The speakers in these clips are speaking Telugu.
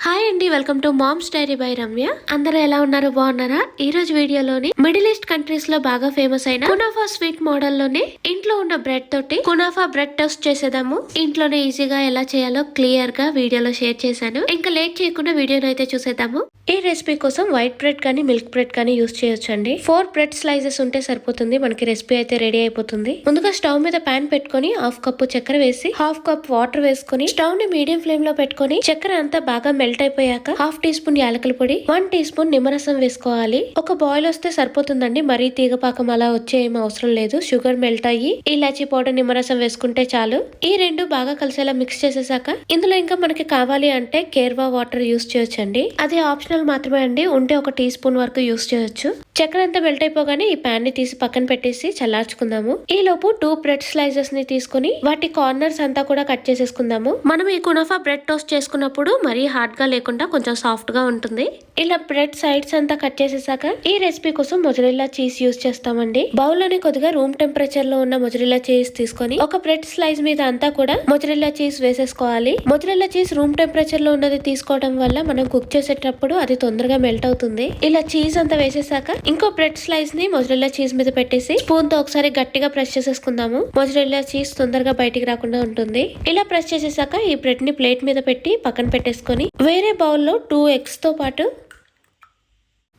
హాయ్ అండి, welcome to mom's diary by Ramya. అందరూ ఎలా ఉన్నారు, బాగున్నారా? ఈ రోజు వీడియోలోని మిడిల్ ఈస్ట్ కంట్రీస్ లో బాగా ఫేమస్ అయిన కునాఫా స్వీట్ మోడల్ లోనే ఇంట్లో ఉన్న బ్రెడ్ తోటి కునాఫా బ్రెడ్ టోస్ట్ చేసేదాము. ఇంట్లోనే ఈజీగా ఎలా చేయాలో క్లియర్ గా వీడియోలో షేర్ చేశాను. ఇంకా లేట్ చేయకుండా వీడియోని అయితే చూసేద్దాము. ఈ రెసిపీ కోసం వైట్ బ్రెడ్ కానీ మిల్క్ బ్రెడ్ కానీ యూస్ చేయొచ్చండి. 4 బ్రెడ్ స్లైసెస్ ఉంటే సరిపోతుంది. మనకి రెసిపీ అయితే రెడీ అయిపోతుంది. ముందుగా స్టవ్ మీద పాన్ పెట్టుకొని 1/2 కప్పు చక్కెర వేసి 1/2 కప్ వాటర్ వేసుకొని స్టవ్ ని మీడియం ఫ్లేమ్ లో పెట్టుకొని చక్కెర అంతా బాగా మెల్ట్ అయిపోయాక 1/2 టీ స్పూన్ యాలకుల పొడి, 1 టీ స్పూన్ నిమ్మరసం వేసుకోవాలి. ఒక బాయిల్ వస్తే సరిపోతుందండి. మరీ తీగపాకం అలా వచ్చే ఏం అవసరం లేదు. షుగర్ మెల్ట్ అయ్యి ఇలాచీ పౌడర్, నిమ్మరసం వేసుకుంటే చాలు. ఈ రెండు బాగా కలిసేలా మిక్స్ చేసేసాక ఇందులో ఇంకా మనకి కావాలి అంటే కేర్వా వాటర్ యూస్ చేయొచ్చండి. అది ఆప్షనల్ మాత్రమే అండి. ఉంటే 1 టీ స్పూన్ వరకు యూస్ చేయొచ్చు. చక్కెర అంతా మెల్ట్ అయిపోగానే ఈ పాన్ ని తీసి పక్కన పెట్టేసి చల్లార్చుకుందాము. ఈ లోపు 2 బ్రెడ్ స్లైసెస్ ని తీసుకుని వాటి కార్నర్స్ అంతా కూడా కట్ చేసేసుకుందాము. మనం ఈ కునాఫా బ్రెడ్ టోస్ట్ చేసుకున్నప్పుడు మరీ హార్డ్ గా లేకుండా కొంచెం సాఫ్ట్ గా ఉంటుంది. ఇలా బ్రెడ్ సైడ్స్ అంతా కట్ చేసేసాక ఈ రెసిపీ కోసం మొజరెల్లా చీజ్ యూస్ చేస్తామండి. బౌల్ లోని కొద్దిగా రూమ్ టెంపరేచర్ లో ఉన్న మొజరెల్లా చీజ్ తీసుకొని ఒక బ్రెడ్ స్లైస్ మీద అంతా కూడా మొజరెల్లా చీజ్ వేసేసుకోవాలి. మొజరెల్లా చీజ్ రూమ్ టెంపరేచర్ లో ఉన్నది తీసుకోవడం వల్ల మనం కుక్ చేసేటప్పుడు అది తొందరగా మెల్ట్ అవుతుంది. ఇలా చీజ్ అంతా వేసేసాక ఇంకో బ్రెడ్ స్లైస్ ని మొజరెల్లా చీజ్ మీద పెట్టేసి స్పూన్ తో ఒకసారి గట్టిగా ప్రెస్ చేసేసుకుందాము. మొజరెల్లా చీజ్ తొందరగా బయటికి రాకుండా ఉంటుంది. ఇలా ప్రెస్ చేసేసాక ఈ బ్రెడ్ ని ప్లేట్ మీద పెట్టి పక్కన పెట్టేసుకొని వేరే బౌల్లో 2 ఎగ్స్ తో పాటు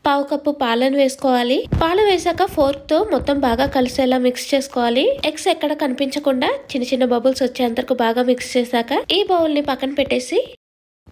1/2 కప్పు పాలను వేసుకోవాలి. పాలు వేసాక ఫోర్క్ తో మొత్తం బాగా కలిసేలా మిక్స్ చేసుకోవాలి. ఎగ్స్ ఎక్కడ కనిపించకుండా చిన్న చిన్న బబుల్స్ వచ్చేంతకు బాగా మిక్స్ చేశాక ఈ బౌల్ ని పక్కన పెట్టేసి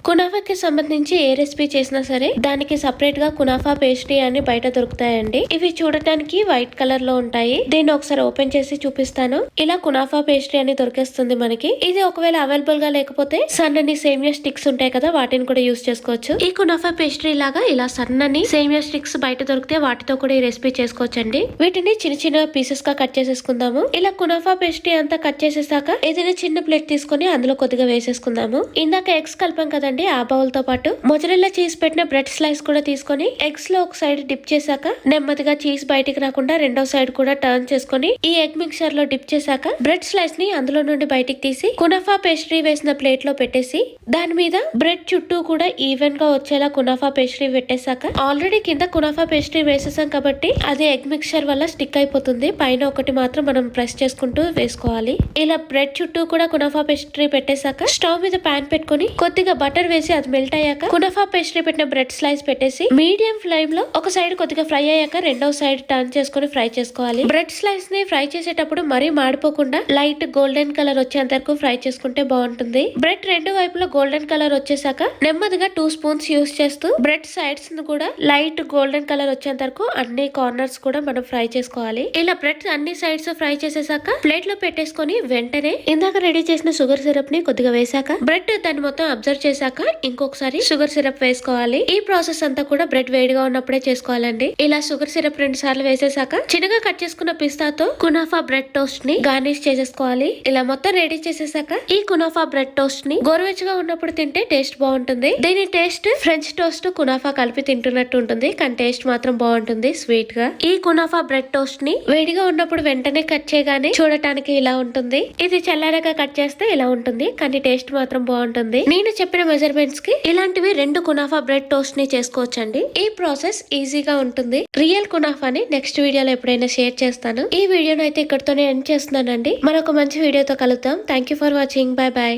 కునాఫాకి సంబంధించి ఏ రెసిపీ చేసినా సరే దానికి సపరేట్ గా కునాఫా పేస్ట్రీ అని బయట దొరుకుతాయండి. ఇవి చూడటానికి వైట్ కలర్ లో ఉంటాయి. దీన్ని ఒకసారి ఓపెన్ చేసి చూపిస్తాను. ఇలా కునాఫా పేస్ట్రీ అని దొరికేస్తుంది మనకి. ఇది ఒకవేళ అవైలబుల్ గా లేకపోతే సన్నని సేమియా స్టిక్స్ ఉంటాయి కదా, వాటిని కూడా యూస్ చేసుకోవచ్చు. ఈ కునాఫా పేస్ట్రీ లాగా ఇలా సన్నని సేమియా స్టిక్స్ బయట దొరికితే వాటితో కూడా ఈ రెసిపీ చేసుకోవచ్చండి. వీటిని చిన్న చిన్న పీసెస్ గా కట్ చేసేసుకుందాము. ఇలా కునాఫా పేస్ట్రీ అంతా కట్ చేసేసాక ఏదైనా చిన్న ప్లేట్ తీసుకొని అందులో కొద్దిగా వేసేసుకుందాము. ఇందాక ఎగ్స్ కలిపాం కదా, ఆ బౌల్ తో పాటు మొజరెల్లా చీజ్ పెట్టిన బ్రెడ్ స్లైస్ కూడా తీసుకొని ఎగ్స్ లో ఒక సైడ్ డిప్ చేశాక నెమ్మదిగా చీజ్ బయటికి రాకుండా రెండో సైడ్ కూడా టర్న్ చేసుకొని ఈ ఎగ్ మిక్చర్ లో డిప్ చేశాక బ్రెడ్ స్లైస్ ని అందులో నుండి బయటికి తీసి కునాఫా పేస్ట్రీ వేసిన ప్లేట్ లో పెట్టేసి దాని మీద బ్రెడ్ చుట్టూ కూడా ఈవెన్ గా వచ్చేలా కునాఫా పేస్ట్రీ పెట్టేశాక ఆల్రెడీ కింద కునాఫా పేస్ట్రీ వేసేసాం కాబట్టి అది ఎగ్ మిక్చర్ వల్ల స్టిక్ అయిపోతుంది. పైన ఒకటి మాత్రం మనం ప్రెస్ చేసుకుంటూ వేసుకోవాలి. ఇలా బ్రెడ్ చుట్టూ కూడా కునాఫా పేస్ట్రీ పెట్టేశాక స్టవ్ మీద పాన్ పెట్టుకొని కొద్దిగా బటర్ వేసి అది మెల్ట్ అయ్యాక కునాఫా పేస్ట్రీ పెట్టిన బ్రెడ్ స్లైస్ పెట్టేసి మీడియం ఫ్లేమ్ లో ఒక సైడ్ కొద్దిగా ఫ్రై అయ్యాక రెండో సైడ్ టర్న్ చేసుకుని ఫ్రై చేసుకోవాలి. బ్రెడ్ స్లైస్ ని ఫ్రై చేసేటప్పుడు మరీ మాడిపోకుండా లైట్ గోల్డెన్ కలర్ వచ్చేంత వరకు ఫ్రై చేసుకుంటే బాగుంటుంది. బ్రెడ్ రెండు వైపులో గోల్డెన్ కలర్ వచ్చేసాక నెమ్మదిగా 2 స్పూన్స్ యూస్ చేస్తూ బ్రెడ్ సైడ్స్ ను కూడా లైట్ గోల్డెన్ కలర్ వచ్చేంత వరకు అన్ని కార్నర్స్ కూడా మనం ఫ్రై చేసుకోవాలి. ఇలా బ్రెడ్ అన్ని సైడ్స్ ఫ్రై చేసేసాక ప్లేట్ లో పెట్టేసుకొని వెంటనే ఇందాక రెడీ చేసిన షుగర్ సిరప్ ని కొద్దిగా వేసాక బ్రెడ్ దాన్ని మొత్తం అబ్జర్వ్ చేసాక ఇంకొకసారి షుగర్ సిరప్ వేసుకోవాలి. ఈ ప్రాసెస్ అంతా కూడా బ్రెడ్ వేడిగా ఉన్నప్పుడే చేసుకోవాలండి. ఇలా షుగర్ సిరప్ 2 సార్లు వేసేసాక చిన్నగా కట్ చేసుకున్న పిస్తాతో కునాఫా బ్రెడ్ టోస్ట్ ని గార్నిష్ చేసేసుకోవాలి. ఇలా మొత్తం రెడీ చేసేసాక ఈ కునాఫా బ్రెడ్ టోస్ట్ ని గోరువెచ్చగా ఉన్నప్పుడు తింటే టేస్ట్ బాగుంటుంది. దీని టేస్ట్ ఫ్రెంచ్ టోస్ట్ కునాఫా కలిపి తింటున్నట్టు ఉంటుంది, కానీ టేస్ట్ మాత్రం బాగుంటుంది స్వీట్ గా. ఈ కునాఫా బ్రెడ్ టోస్ట్ ని వేడిగా ఉన్నప్పుడు వెంటనే కట్ చేయగానే చూడటానికి ఇలా ఉంటుంది. ఇది చల్లారగా కట్ చేస్తే ఇలా ఉంటుంది, కానీ టేస్ట్ మాత్రం బాగుంటుంది. నేను చెప్పిన మెజర్మెంట్స్ కి ఇలాంటివి 2 కునాఫా బ్రెడ్ టోస్ట్ ని చేసుకోవచ్చండి. ఈ ప్రాసెస్ ఈజీగా ఉంటుంది. రియల్ కునాఫాని నెక్స్ట్ వీడియోలో ఎప్పుడైనా షేర్ చేస్తాను. ఈ వీడియోని అయితే ఇక్కడితోనే ఎండ్ చేస్తున్నానండి. మరొక మంచి వీడియోతో కలుద్దాం. Thank you for watching. By by.